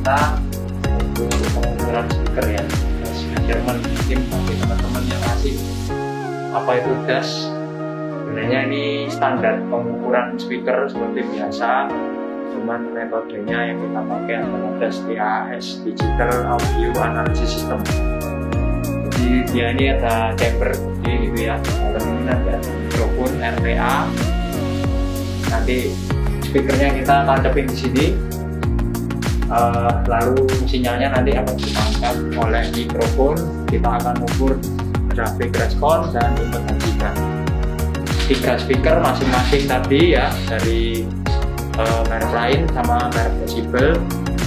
kita untuk pengukuran speaker ya, measurement. Mungkin bagi teman-teman yang asing apa itu DAS, sebenarnya ini standar pengukuran speaker seperti biasa, cuman metodenya yang kita pakai adalah DAS Digital Audio Analysis System. Jadi dia ini ada chamber gitu ya, dalam ini ada mikrofon RTA, nanti speakernya kita tancapin di sini, lalu sinyalnya nanti akan ditangkap oleh mikrofon. Kita akan ukur grafik respon dan impedansinya. 3 speaker masing-masing tadi ya, dari merek lain sama merek Decibel.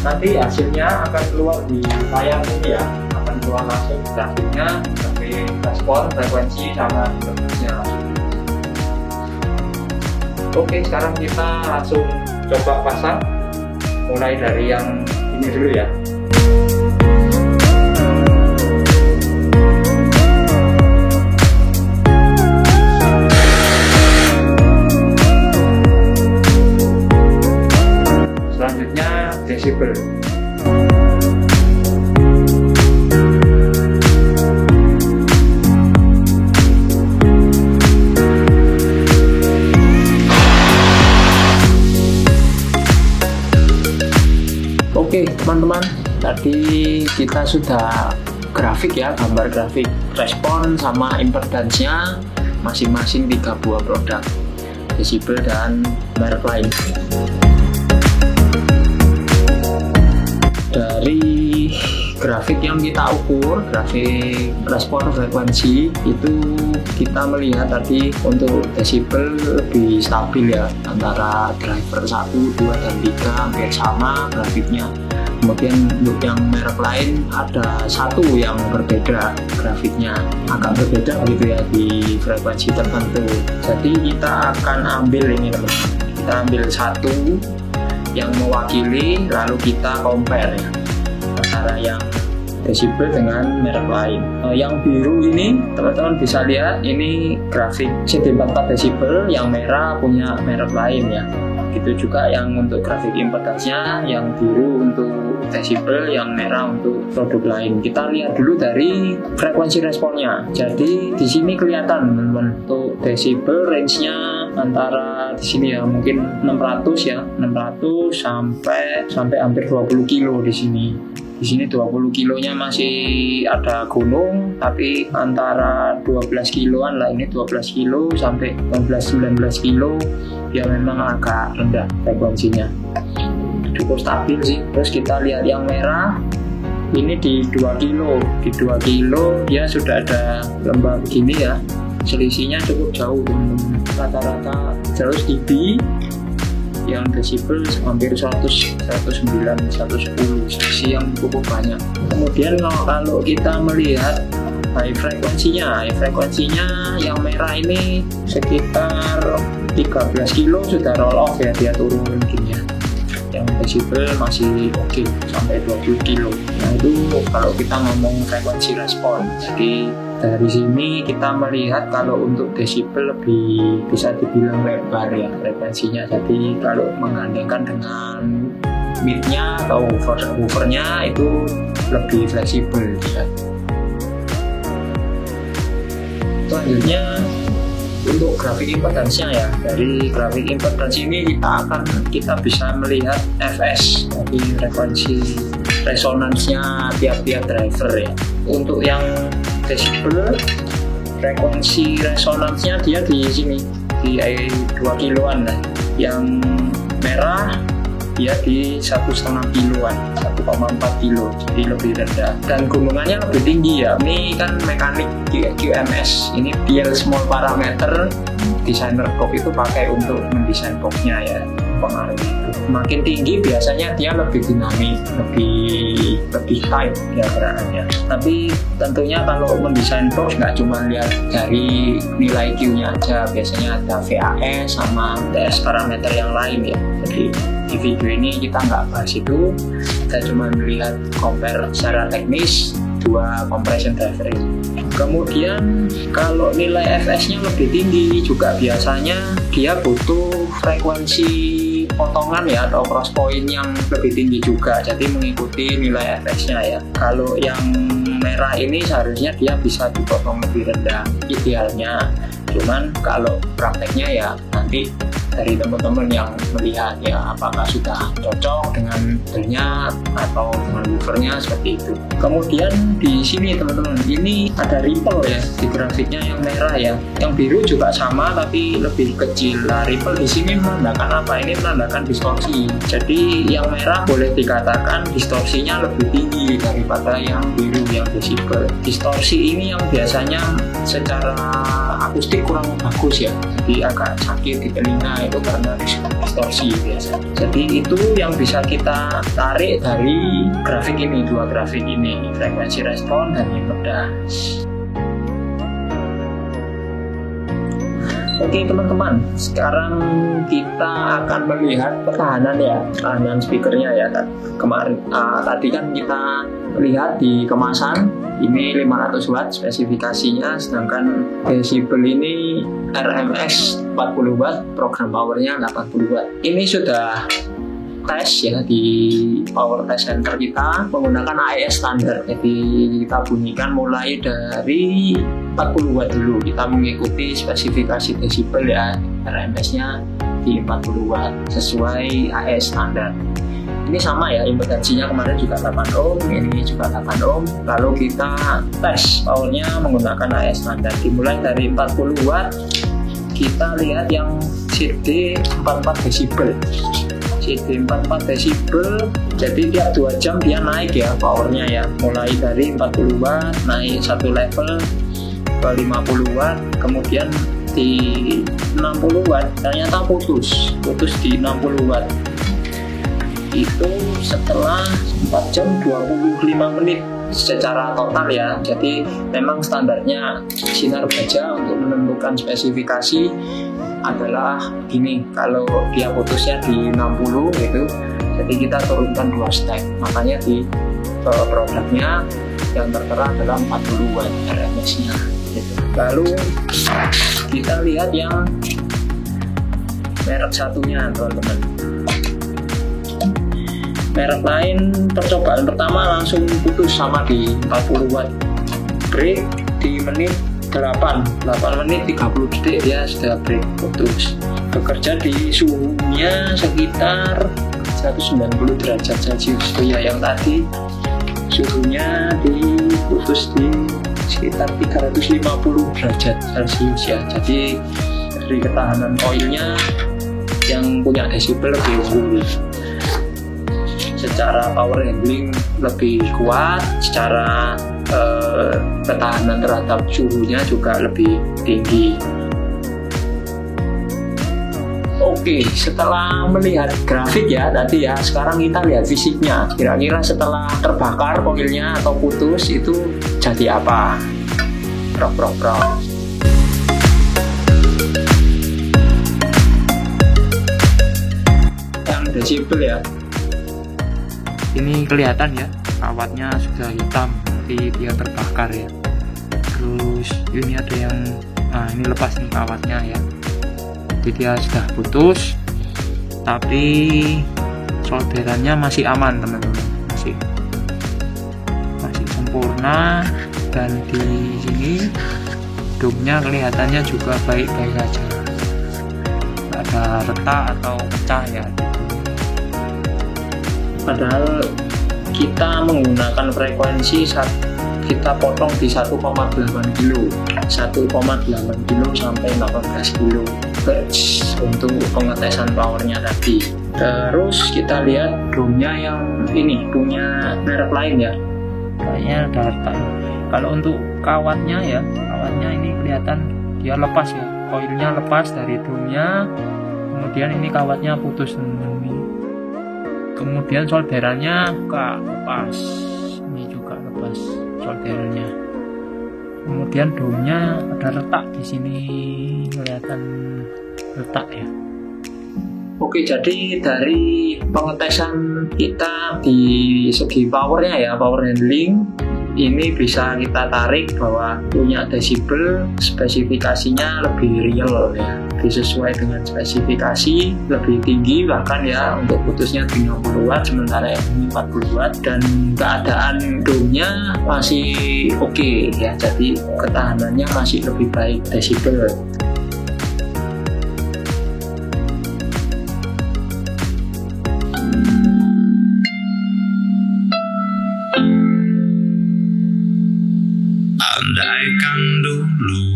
Nanti hasilnya akan keluar di layar ini ya, akan keluar langsung grafiknya, grafik respon, frekuensi sama impedansinya langsung. Oke, sekarang kita langsung coba pasang, mulai dari yang ini dulu ya. Selanjutnya Decibel. Oke teman-teman, tadi kita sudah grafik ya, gambar grafik respon sama impedansnya masing-masing 3 buah produk Decibel dan merek lain. Dari grafik yang kita ukur, grafik respon frekuensi, itu kita melihat tadi untuk Decibel lebih stabil ya, antara driver 1, 2, dan 3 hampir sama grafiknya. Kemudian untuk yang merek lain ada 1 yang berbeda grafiknya, agak berbeda gitu ya di frekuensi tertentu. Jadi kita akan ambil ini teman-teman, kita ambil 1 yang mewakili, lalu kita compare ya, antara yang Decibel dengan merek lain. Yang biru ini teman-teman bisa lihat, ini grafik CD44 Decibel, yang merah punya merek lain ya. Gitu juga yang untuk grafik impedansnya, yang biru untuk Decibel, yang merah untuk produk lain. Kita lihat dulu dari frekuensi responnya. Jadi di sini kelihatan teman-teman, untuk Decibel range-nya antara di sini ya mungkin 600 ya, 600 sampai hampir 20 kilo di sini. Di sini 20 kilonya masih ada gunung, tapi antara 12 kiloan lah, ini 12 kilo sampai 15-19 kilo ya, memang agak rendah frekuensinya, cukup stabil sih. Terus kita lihat yang merah, ini di 2 kilo, di 2 kilo dia sudah ada lembah begini ya, selisihnya cukup jauh teman-teman, rata-rata 100 dB. Yang Decibel hampir 100, 109, 110, selisih yang cukup banyak. Kemudian kalau kita melihat high frekuensinya yang merah ini sekitar 13 kilo sudah roll off ya, dia turun gini ya. Yang Decibel masih oke sampai 20 kilo. Nah itu kalau kita ngomong frekuensi respon. Jadi dari sini kita melihat kalau untuk Decibel lebih bisa dibilang lebar ya frekuensinya. Jadi kalau menggandengkan dengan mid-nya atau woofer-nya itu lebih fleksibel ya. Selanjutnya untuk grafik impedansnya ya. Dari grafik impedans ini kita bisa melihat FS, jadi frekuensi resonansnya tiap-tiap driver ya. Untuk yang Decibel frekuensi resonansnya dia di sini di 2 kiloan lah. Yang merah dia di 1,5 kiloan, 1,4 kilo, jadi lebih rendah dan gunungannya lebih tinggi ya. Ini kan mekanik QMS, ini PL small parameter. Desainer box itu pakai untuk mendesain boxnya ya, pengaruh itu. Makin tinggi biasanya dia lebih dinamis, lebih tight ya gerakannya. Tapi tentunya kalau mendesain box nggak cuma lihat dari nilai Q-nya aja, biasanya ada VAS sama TS parameter yang lain ya. Jadi di video ini kita nggak bahas itu, kita cuma melihat compare secara teknis 2 compression driver ini. Kemudian kalau nilai FS-nya lebih tinggi juga biasanya dia butuh frekuensi potongan ya atau cross point yang lebih tinggi juga, jadi mengikuti nilai FX-nya ya. Kalau yang merah ini seharusnya dia bisa dipotong lebih rendah idealnya, cuman kalau prakteknya ya nanti dari teman-teman yang melihat ya apakah sudah cocok dengan modelnya atau dengan woofernya seperti itu. Kemudian di sini teman-teman ini ada ripple ya di grafiknya yang merah ya, yang biru juga sama tapi lebih kecil. Nah, ripple di sini menandakan apa? Ini menandakan distorsi. Jadi yang merah boleh dikatakan distorsinya lebih tinggi daripada yang biru yang desibel. Distorsi ini yang biasanya secara akustik kurang bagus ya, jadi agak sakit di telinga itu karena distorsi biasa. Jadi itu yang bisa kita tarik dari grafik ini, dua grafik ini, frekuensi respon dan impedans. Oke teman-teman, sekarang kita akan melihat ketahanan ya, ketahanan speakernya ya. Kemarin tadi kan kita lihat di kemasan ini 500 watt spesifikasinya, sedangkan desibel ini RMS 40 watt, program powernya 80 watt. Ini sudah tes ya di power test center kita menggunakan AES standar. Jadi kita bunyikan mulai dari 40 watt dulu, kita mengikuti spesifikasi desibel ya, RMS-nya di 40 watt sesuai AES standar. Ini sama ya, impedansinya kemarin juga 8 ohm, ini juga 8 ohm. Lalu kita tes powernya menggunakan AES standar, dimulai dari 40 watt. Kita lihat yang CD 44 desibel. CD 44 desibel, jadi tiap 2 jam dia naik ya powernya ya, mulai dari 40 watt naik satu level ke 50 watt, kemudian di 60 watt ternyata putus di 60 watt. Itu setelah 4 jam 25 menit secara total ya. Jadi memang standarnya sinar baja untuk menentukan spesifikasi adalah gini, kalau dia putusnya di 60 gitu, jadi kita turunkan 2 step, makanya di produknya yang tertera adalah 40 watt RMS-nya gitu. Lalu kita lihat yang merek satunya teman-teman. Merek lain percobaan pertama langsung putus sama di 40 watt, break di menit 8 menit 30 detik dia sudah break, putus. Bekerja di suhunya sekitar 190 derajat Celcius. Oh ya, yang tadi suhunya diputus di sekitar 350 derajat Celcius ya. Jadi dari ketahanan koilnya yang punya desibel lebih unggul. Secara power handling lebih kuat, secara ketahanan terhadap suhunya juga lebih tinggi. Oke, setelah melihat grafik ya tadi ya, sekarang kita lihat fisiknya. Kira-kira setelah terbakar koilnya atau putus itu jadi apa? Prok. Yang desibel ya. Ini kelihatan ya, kawatnya sudah hitam, jadi dia terbakar ya. Terus ini ada yang, ini lepas nih kawatnya ya. Jadi dia sudah putus, tapi solderannya masih aman teman-teman, masih sempurna. Dan di sini domnya kelihatannya juga baik-baik saja, nggak ada retak atau pecah ya. Padahal kita menggunakan frekuensi kita potong di 1,8 kilo sampai 18 kilo Hz untuk pengetesan powernya tadi. Terus kita lihat drumnya yang ini punya merek lain ya, kayaknya ada retak. Kalau untuk kawatnya ini kelihatan dia lepas ya, koilnya lepas dari drumnya, kemudian ini kawatnya putus ini. Kemudian solderannya lepas, ini juga lepas solderannya. Kemudian domnya ada retak di sini, kelihatan retak ya. Oke, jadi dari pengetesan kita di segi powernya ya, power handling ini bisa kita tarik bahwa punya desibel spesifikasinya lebih real ya, sesuai dengan spesifikasi lebih tinggi bahkan ya, untuk putusnya 50 watt sementara yang ini 40 watt, dan keadaan dome-nya masih oke ya, jadi ketahanannya masih lebih baik desibel. Andaikan dulu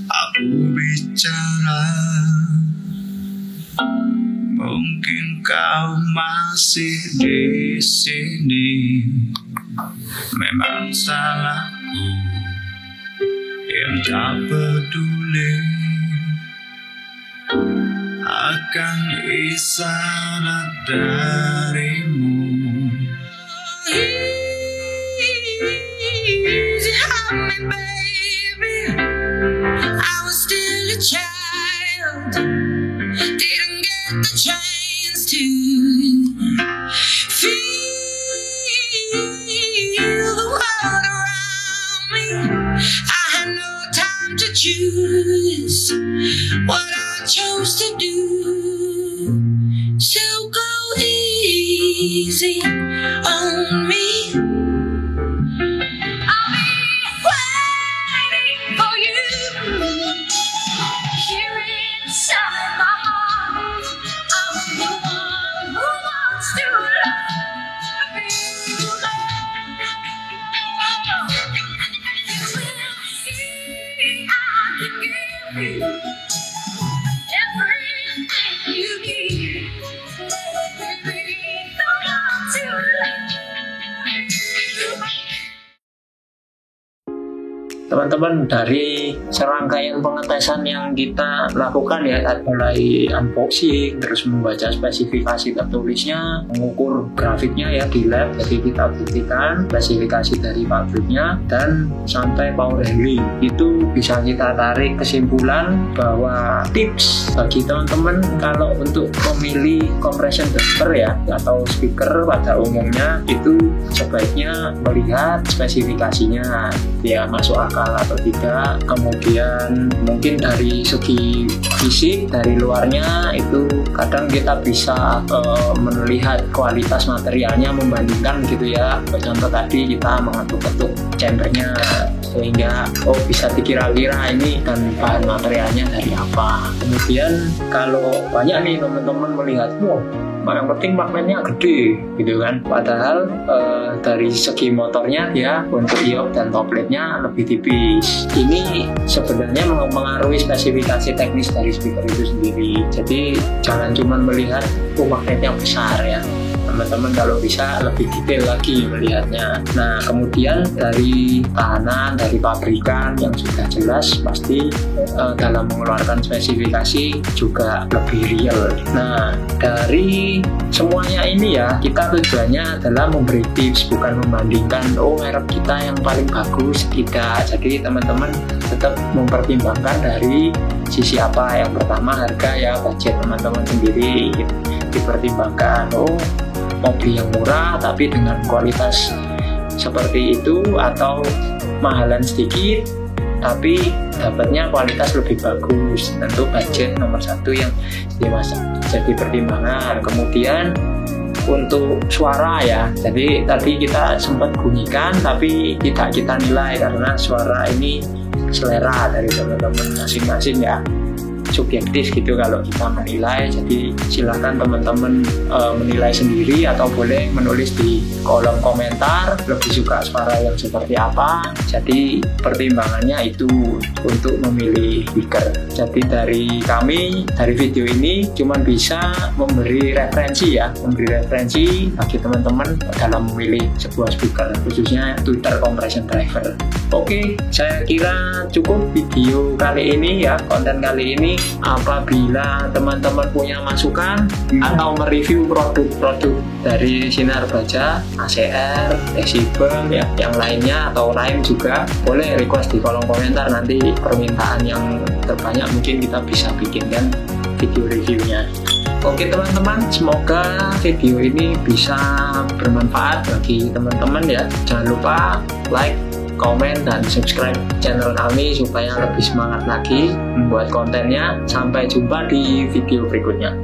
aku bicara, mungkin kau masih di sini. Memang salahku yang tak peduli akan isyarat darimu. Me, baby, I was still a child, didn't get the chance to feel the world around me. I had no time to choose what I chose to do, so go easy on me. Teman-teman, dari serangkaian pengetesan yang kita lakukan ya, mulai unboxing, terus membaca spesifikasi tertulisnya, mengukur grafiknya ya di lab, jadi kita buktikan spesifikasi dari pabriknya, dan sampai power handling, itu bisa kita tarik kesimpulan bahwa tips bagi teman-teman kalau untuk memilih compression damper ya atau speaker pada umumnya, itu sebaiknya melihat spesifikasinya ya masuk akal atau tidak. Kemudian mungkin dari segi fisik dari luarnya itu kadang kita bisa melihat kualitas materialnya, membandingkan gitu ya. Contoh tadi kita mengetuk-ketuk chambernya sehingga bisa dikira-kira ini dan bahan materialnya dari apa. Kemudian kalau banyak nih teman-teman melihat, yang penting magnetnya gede gitu kan, padahal dari segi motornya ya untuk iop dan top plate-nya lebih tipis. Ini sebenarnya mempengaruhi spesifikasi teknis dari speaker itu sendiri. Jadi jangan cuma melihat magnetnya besar ya teman-teman, kalau bisa lebih detail lagi melihatnya. Nah kemudian dari tahanan, dari pabrikan yang sudah jelas pasti dalam mengeluarkan spesifikasi juga lebih real. Nah dari semuanya ini ya, kita tujuannya adalah memberi tips, bukan membandingkan merek kita yang paling bagus, tidak. Jadi teman-teman tetap mempertimbangkan dari sisi apa. Yang pertama harga ya, budget teman-teman sendiri dipertimbangkan. Mau beli yang murah tapi dengan kualitas seperti itu, atau mahalan sedikit tapi dapatnya kualitas lebih bagus. Tentu budget nomor satu yang jadi pertimbangan. Kemudian untuk suara ya, jadi tadi kita sempat bunyikan tapi tidak kita nilai karena suara ini selera dari teman-teman masing-masing ya, subjektif gitu kalau kita menilai. Jadi silakan teman-teman menilai sendiri atau boleh menulis di kolom komentar lebih suka suara yang seperti apa. Jadi pertimbangannya itu untuk memilih speaker. Jadi dari kami, dari video ini cuma bisa memberi referensi ya, bagi teman-teman dalam memilih sebuah speaker, khususnya tweeter compression driver. Oke, saya kira cukup video kali ini ya, konten kali ini. Apabila teman-teman punya masukan atau mereview produk-produk dari Sinar Baja, ACR, Decibel ya, yang lainnya atau Rime juga, boleh request di kolom komentar. Nanti permintaan yang terbanyak mungkin kita bisa bikinkan video reviewnya. Oke teman-teman, semoga video ini bisa bermanfaat bagi teman-teman ya. Jangan lupa like, komen, dan subscribe channel kami supaya lebih semangat lagi membuat kontennya. Sampai jumpa di video berikutnya.